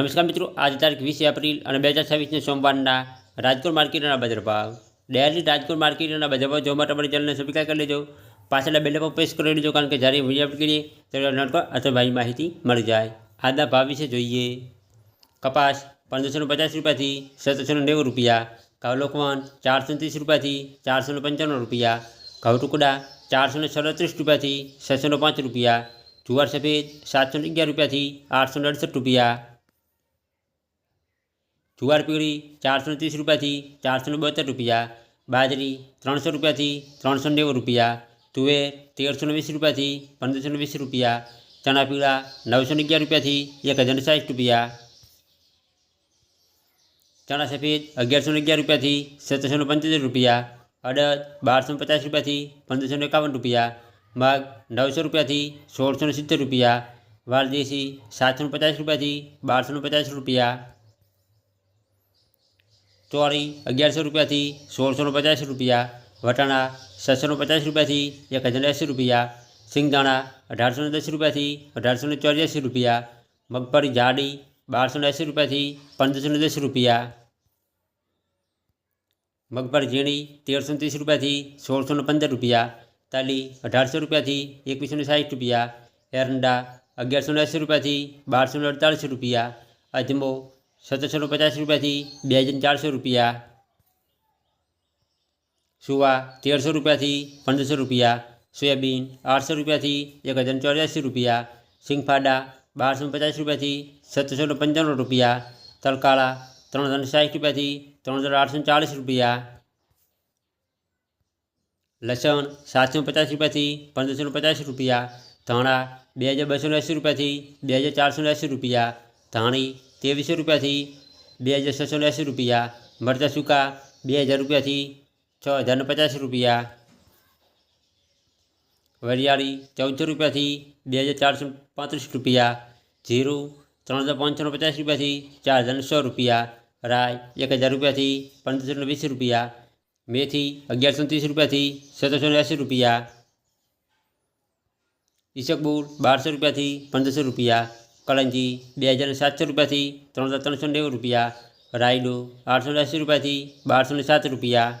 નમસ્કાર મિત્રો, આજે તારીખ 20 એપ્રિલ અને 2026 સોમવારના રાજકોટ માર્કેટના બજાર ભાવ. ડેલી રાજકોટ માર્કેટના બજાર ભાવ જોવા માટે અમારી ચેનલને સબસ્ક્રાઇબ કરી લેજો. પાછળના બેલ પર પ્રેસ કરી લેજો, કારણ કે જ્યારે વિડીયો અપલોડ કરીએ ત્યારે નોટિફિકેશન અથવા ભાઈ માહિતી મળી જાય. આજના ભાવ વિશે જોઈએ. કપાસ 1550 રૂપિયાથી 1790 રૂપિયા, ઘઉં લોકવન 430 રૂપિયાથી 455 રૂપિયા, ઘઉં ટુકડા 437 રૂપિયાથી 605 રૂપિયા, જુવાર સફેદ 711 રૂપિયાથી 868 રૂપિયા, જુવાર પીળી 430 રૂપિયાથી 472 રૂપિયા, બાજરી 300 રૂપિયાથી 390 રૂપિયા, તુવેર 1320 રૂપિયાથી 1520 રૂપિયા, ચણા પીળા 911 રૂપિયાથી 1060 રૂપિયા, ચણા સફેદ 1111 રૂપિયાથી 775 રૂપિયા, અડદ 1250 રૂપિયાથી 1551 રૂપિયા, મગ 900 રૂપિયાથી 1670 રૂપિયા, વાલદેશી 750 રૂપિયાથી 1250 રૂપિયા, ચોરી 1100 રૂપિયાથી 1650 રૂપિયા, વટાણા 650 રૂપિયાથી 1080 રૂપિયા, સિંગદાણા 1810 રૂપિયાથી 1884 રૂપિયા, મગફળી જાડી 1280 રૂપિયાથી 1510 રૂપિયા, મગફળી ઝીણી 1330 રૂપિયાથી 1615 રૂપિયા, તાલી 1800 રૂપિયાથી 2160 રૂપિયા, એરંડા 1180 રૂપિયાથી 1248 રૂપિયા, અજમો 1750 રૂપિયાથી 2400 રૂપિયા, સુવા 1300 રૂપિયાથી 1500 રૂપિયા, સોયાબીન 800 રૂપિયાથી 1084 રૂપિયા, સિંગફાડા 1250 રૂપિયાથી 1755 રૂપિયા, તલકાળા 360 રૂપિયાથી 3840 રૂપિયા, લસણ 750 રૂપિયાથી 1550 રૂપિયા, ધાણા 2280 રૂપિયાથી 2480 રૂપિયા, ધાણી 2300 રૂપિયાથી 2680 રૂપિયા, મરચાં સૂકા 2000 રૂપિયાથી 6050 રૂપિયા, વરિયાળી 1400 રૂપિયાથી 2435 રૂપિયા, જીરું 3550 રૂપિયાથી 4100 રૂપિયા, રાઈ 1000 રૂપિયાથી 1520 રૂપિયા, મેથી 1130 રૂપિયાથી 1780 રૂપિયા, ઈસબગુલ 1200 રૂપિયાથી 1500 રૂપિયા, કલંજી 2700 રૂપિયાથી 3390 રૂપિયા, રાયડો 880 રૂપિયાથી 1207 રૂપિયા.